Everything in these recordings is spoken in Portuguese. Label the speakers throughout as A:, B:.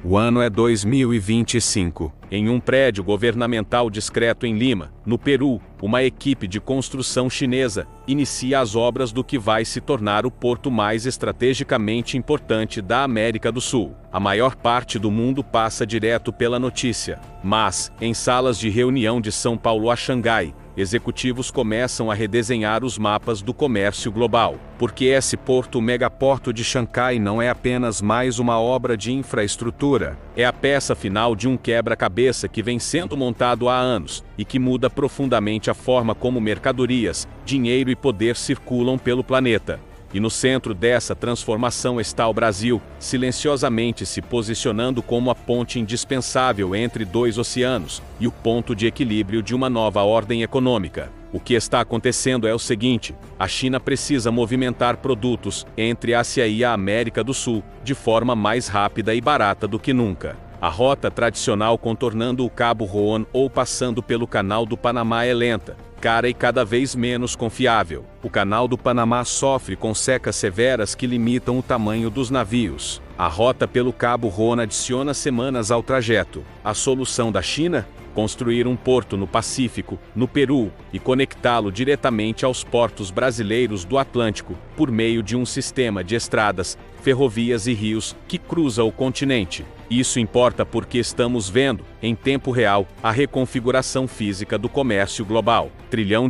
A: O ano é 2025. Em um prédio governamental discreto em Lima, no Peru, uma equipe de construção chinesa inicia as obras do que vai se tornar o porto mais estrategicamente importante da América do Sul. A maior parte do mundo passa direto pela notícia, mas, em salas de reunião de São Paulo a Xangai, executivos começam a redesenhar os mapas do comércio global, porque esse porto, o megaporto de Xangai, não é apenas mais uma obra de infraestrutura, é a peça final de um quebra-cabeça que vem sendo montado há anos e que muda profundamente a forma como mercadorias, dinheiro e poder circulam pelo planeta. E no centro dessa transformação está o Brasil, silenciosamente se posicionando como a ponte indispensável entre dois oceanos e o ponto de equilíbrio de uma nova ordem econômica. O que está acontecendo é o seguinte: a China precisa movimentar produtos entre a Ásia e a América do Sul de forma mais rápida e barata do que nunca. A rota tradicional contornando o Cabo Roan ou passando pelo Canal do Panamá é lenta, cara e cada vez menos confiável. O Canal do Panamá sofre com secas severas que limitam o tamanho dos navios. A rota pelo Cabo Roan adiciona semanas ao trajeto. A solução da China? Construir um porto no Pacífico, no Peru, e conectá-lo diretamente aos portos brasileiros do Atlântico, por meio de um sistema de estradas, ferrovias e rios que cruza o continente. Isso importa porque estamos vendo, em tempo real, a reconfiguração física do comércio global. $1 trilhão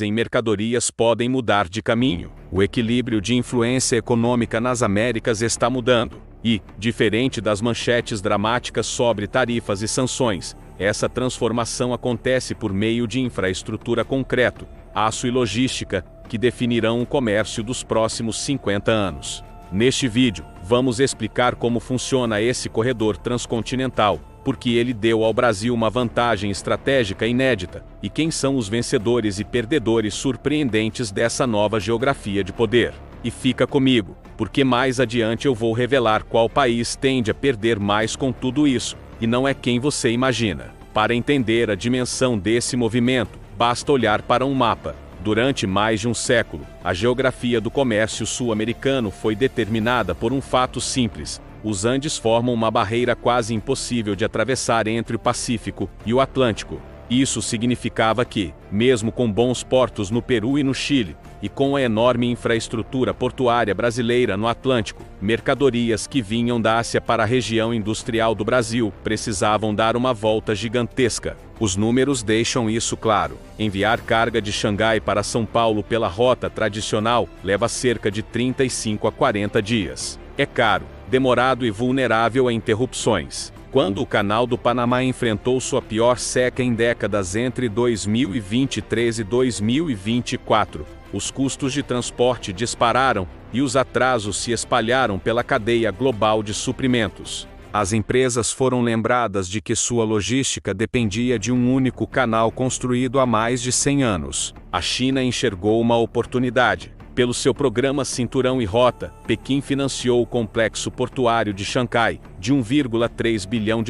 A: em mercadorias podem mudar de caminho. O equilíbrio de influência econômica nas Américas está mudando. E, diferente das manchetes dramáticas sobre tarifas e sanções, essa transformação acontece por meio de infraestrutura concreto, aço e logística, que definirão o comércio dos próximos 50 anos. Neste vídeo, vamos explicar como funciona esse corredor transcontinental, porque ele deu ao Brasil uma vantagem estratégica inédita, e quem são os vencedores e perdedores surpreendentes dessa nova geografia de poder. E fica comigo, porque mais adiante eu vou revelar qual país tende a perder mais com tudo isso, e não é quem você imagina. Para entender a dimensão desse movimento, basta olhar para um mapa. Durante mais de um século, a geografia do comércio sul-americano foi determinada por um fato simples: os Andes formam uma barreira quase impossível de atravessar entre o Pacífico e o Atlântico. Isso significava que, mesmo com bons portos no Peru e no Chile, e com a enorme infraestrutura portuária brasileira no Atlântico, mercadorias que vinham da Ásia para a região industrial do Brasil precisavam dar uma volta gigantesca. Os números deixam isso claro. Enviar carga de Xangai para São Paulo pela rota tradicional leva cerca de 35 a 40 dias. É caro, demorado e vulnerável a interrupções. Quando o Canal do Panamá enfrentou sua pior seca em décadas entre 2023 e 2024, os custos de transporte dispararam e os atrasos se espalharam pela cadeia global de suprimentos. As empresas foram lembradas de que sua logística dependia de um único canal construído há mais de 100 anos. A China enxergou uma oportunidade. Pelo seu programa Cinturão e Rota, Pequim financiou o complexo portuário de Xangai, de $1,3 bilhão,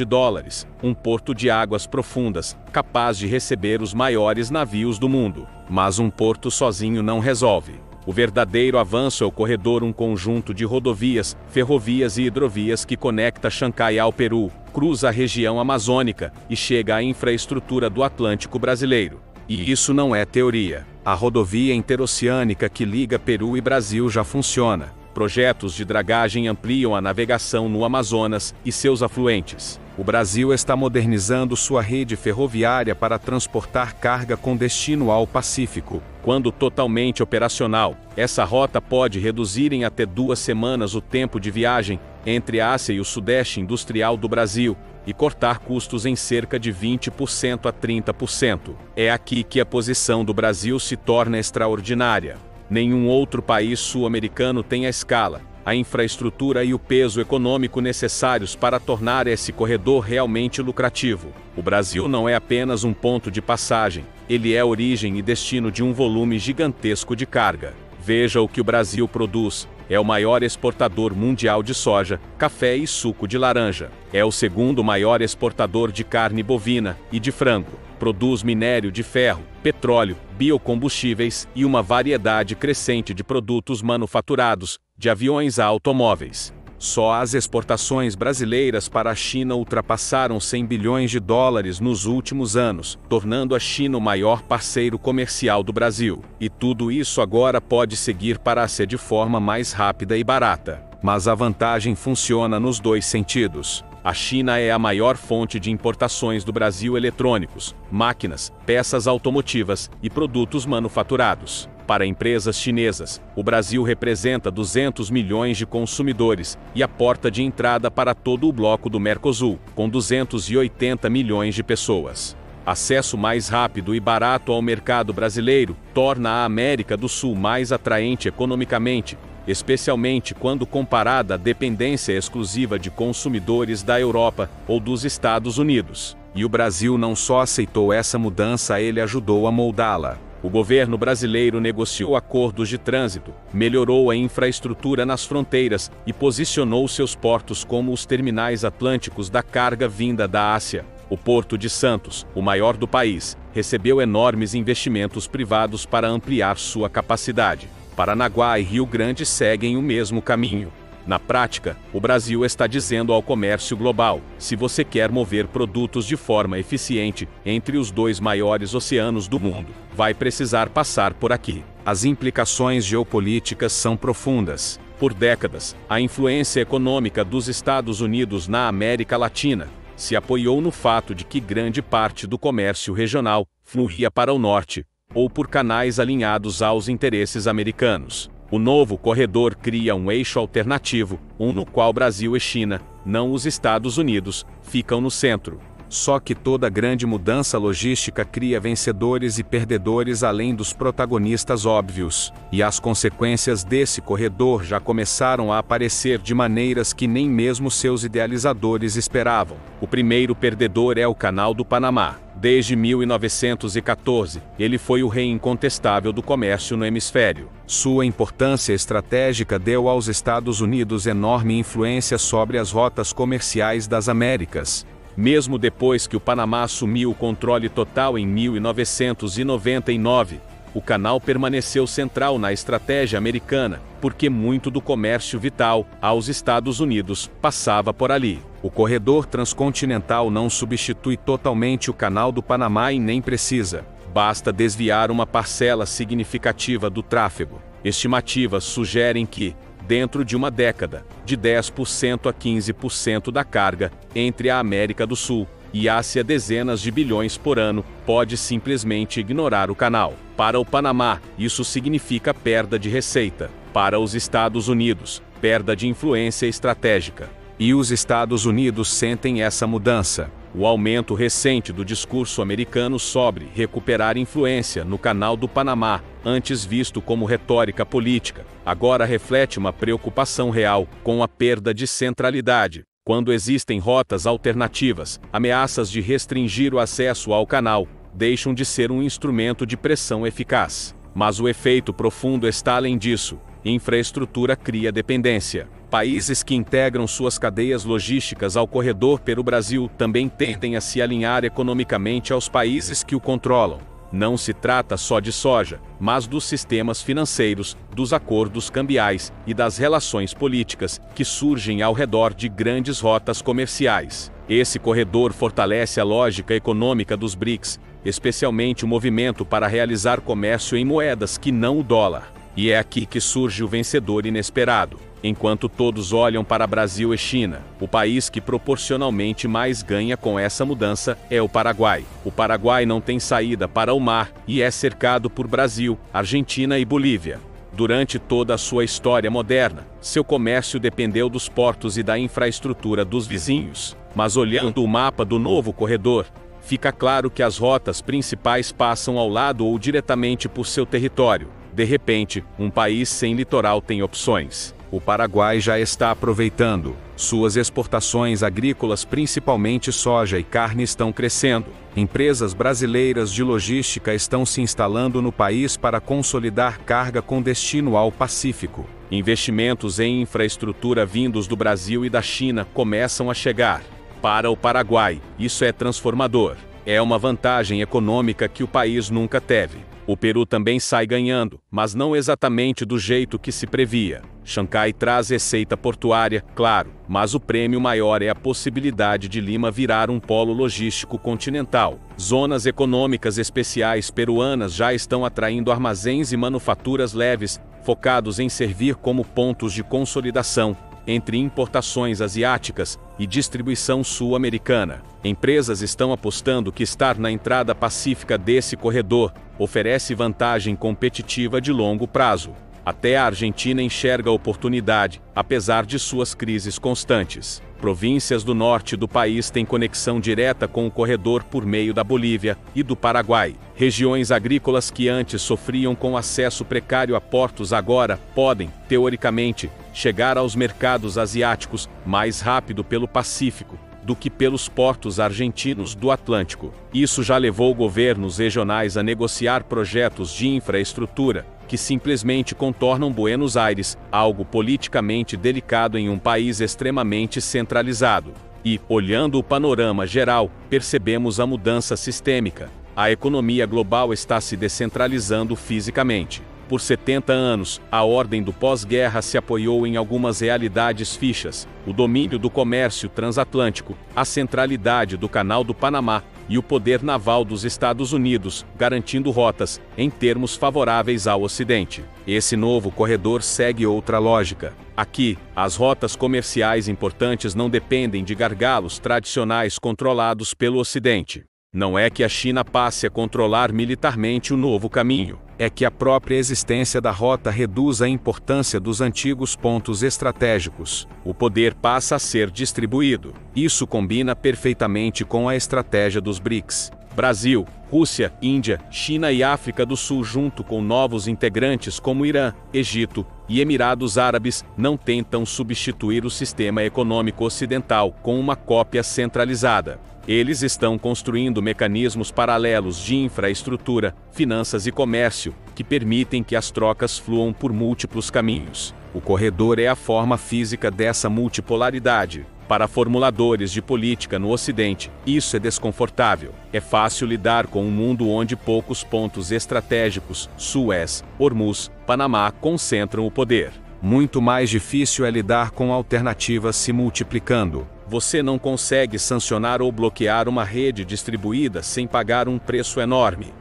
A: um porto de águas profundas, capaz de receber os maiores navios do mundo. Mas um porto sozinho não resolve. O verdadeiro avanço é o corredor, um conjunto de rodovias, ferrovias e hidrovias que conecta Xangai ao Peru, cruza a região amazônica e chega à infraestrutura do Atlântico brasileiro. E isso não é teoria. A rodovia interoceânica que liga Peru e Brasil já funciona. Projetos de dragagem ampliam a navegação no Amazonas e seus afluentes. O Brasil está modernizando sua rede ferroviária para transportar carga com destino ao Pacífico. Quando totalmente operacional, essa rota pode reduzir em até 2 semanas o tempo de viagem entre a Ásia e o Sudeste industrial do Brasil, e cortar custos em cerca de 20% a 30%. É aqui que a posição do Brasil se torna extraordinária. Nenhum outro país sul-americano tem a escala, a infraestrutura e o peso econômico necessários para tornar esse corredor realmente lucrativo. O Brasil não é apenas um ponto de passagem, ele é origem e destino de um volume gigantesco de carga. Veja o que o Brasil produz. É o maior exportador mundial de soja, café e suco de laranja. É o segundo maior exportador de carne bovina e de frango. Produz minério de ferro, petróleo, biocombustíveis e uma variedade crescente de produtos manufaturados, de aviões a automóveis. Só as exportações brasileiras para a China ultrapassaram 100 bilhões de dólares nos últimos anos, tornando a China o maior parceiro comercial do Brasil. E tudo isso agora pode seguir para a Ásia de forma mais rápida e barata. Mas a vantagem funciona nos dois sentidos. A China é a maior fonte de importações do Brasil: eletrônicos, máquinas, peças automotivas e produtos manufaturados. Para empresas chinesas, o Brasil representa 200 milhões de consumidores e a porta de entrada para todo o bloco do Mercosul, com 280 milhões de pessoas. Acesso mais rápido e barato ao mercado brasileiro torna a América do Sul mais atraente economicamente, especialmente quando comparada à dependência exclusiva de consumidores da Europa ou dos Estados Unidos. E o Brasil não só aceitou essa mudança, ele ajudou a moldá-la. O governo brasileiro negociou acordos de trânsito, melhorou a infraestrutura nas fronteiras e posicionou seus portos como os terminais atlânticos da carga vinda da Ásia. O Porto de Santos, o maior do país, recebeu enormes investimentos privados para ampliar sua capacidade. Paranaguá e Rio Grande seguem o mesmo caminho. Na prática, o Brasil está dizendo ao comércio global: se você quer mover produtos de forma eficiente entre os dois maiores oceanos do mundo, vai precisar passar por aqui. As implicações geopolíticas são profundas. Por décadas, a influência econômica dos Estados Unidos na América Latina se apoiou no fato de que grande parte do comércio regional fluía para o norte, ou por canais alinhados aos interesses americanos. O novo corredor cria um eixo alternativo, no qual Brasil e China, não os Estados Unidos, ficam no centro. Só que toda grande mudança logística cria vencedores e perdedores além dos protagonistas óbvios. E as consequências desse corredor já começaram a aparecer de maneiras que nem mesmo seus idealizadores esperavam. O primeiro perdedor é o Canal do Panamá. Desde 1914, ele foi o rei incontestável do comércio no hemisfério. Sua importância estratégica deu aos Estados Unidos enorme influência sobre as rotas comerciais das Américas. Mesmo depois que o Panamá assumiu o controle total em 1999, o canal permaneceu central na estratégia americana, porque muito do comércio vital aos Estados Unidos passava por ali. O corredor transcontinental não substitui totalmente o Canal do Panamá e nem precisa. Basta desviar uma parcela significativa do tráfego. Estimativas sugerem que, dentro de uma década, de 10% a 15% da carga entre a América do Sul e Ásia, dezenas de bilhões por ano, pode simplesmente ignorar o canal. Para o Panamá, isso significa perda de receita. Para os Estados Unidos, perda de influência estratégica. E os Estados Unidos sentem essa mudança. O aumento recente do discurso americano sobre recuperar influência no Canal do Panamá, antes visto como retórica política, agora reflete uma preocupação real com a perda de centralidade. Quando existem rotas alternativas, ameaças de restringir o acesso ao canal deixam de ser um instrumento de pressão eficaz. Mas o efeito profundo está além disso. Infraestrutura cria dependência. Países que integram suas cadeias logísticas ao corredor pelo Brasil também tendem a se alinhar economicamente aos países que o controlam. Não se trata só de soja, mas dos sistemas financeiros, dos acordos cambiais e das relações políticas que surgem ao redor de grandes rotas comerciais. Esse corredor fortalece a lógica econômica dos BRICS, especialmente o movimento para realizar comércio em moedas que não o dólar. E é aqui que surge o vencedor inesperado. Enquanto todos olham para Brasil e China, o país que proporcionalmente mais ganha com essa mudança é o Paraguai. O Paraguai não tem saída para o mar e é cercado por Brasil, Argentina e Bolívia. Durante toda a sua história moderna, seu comércio dependeu dos portos e da infraestrutura dos vizinhos. Mas olhando o mapa do novo corredor, fica claro que as rotas principais passam ao lado ou diretamente por seu território. De repente, um país sem litoral tem opções. O Paraguai já está aproveitando. Suas exportações agrícolas, principalmente soja e carne, estão crescendo. Empresas brasileiras de logística estão se instalando no país para consolidar carga com destino ao Pacífico. Investimentos em infraestrutura vindos do Brasil e da China começam a chegar. Para o Paraguai, isso é transformador. É uma vantagem econômica que o país nunca teve. O Peru também sai ganhando, mas não exatamente do jeito que se previa. Xangai traz receita portuária, claro, mas o prêmio maior é a possibilidade de Lima virar um polo logístico continental. Zonas econômicas especiais peruanas já estão atraindo armazéns e manufaturas leves, focados em servir como pontos de consolidação entre importações asiáticas e distribuição sul-americana. Empresas estão apostando que estar na entrada pacífica desse corredor oferece vantagem competitiva de longo prazo. Até a Argentina enxerga oportunidade, apesar de suas crises constantes. Províncias do norte do país têm conexão direta com o corredor por meio da Bolívia e do Paraguai. Regiões agrícolas que antes sofriam com acesso precário a portos agora podem, teoricamente, chegar aos mercados asiáticos mais rápido pelo Pacífico do que pelos portos argentinos do Atlântico. Isso já levou governos regionais a negociar projetos de infraestrutura que simplesmente contornam Buenos Aires, algo politicamente delicado em um país extremamente centralizado. E, olhando o panorama geral, percebemos a mudança sistêmica. A economia global está se descentralizando fisicamente. Por 70 anos, a ordem do pós-guerra se apoiou em algumas realidades fixas: o domínio do comércio transatlântico, a centralidade do Canal do Panamá e o poder naval dos Estados Unidos, garantindo rotas, em termos favoráveis ao Ocidente. Esse novo corredor segue outra lógica. Aqui, as rotas comerciais importantes não dependem de gargalos tradicionais controlados pelo Ocidente. Não é que a China passe a controlar militarmente o novo caminho, é que a própria existência da rota reduz a importância dos antigos pontos estratégicos. O poder passa a ser distribuído. Isso combina perfeitamente com a estratégia dos BRICS. Brasil, Rússia, Índia, China e África do Sul, junto com novos integrantes como Irã, Egito e Emirados Árabes, não tentam substituir o sistema econômico ocidental com uma cópia centralizada. Eles estão construindo mecanismos paralelos de infraestrutura, finanças e comércio, que permitem que as trocas fluam por múltiplos caminhos. O corredor é a forma física dessa multipolaridade. Para formuladores de política no Ocidente, isso é desconfortável. É fácil lidar com um mundo onde poucos pontos estratégicos, Suez, Hormuz, Panamá, concentram o poder. Muito mais difícil é lidar com alternativas se multiplicando. Você não consegue sancionar ou bloquear uma rede distribuída sem pagar um preço enorme.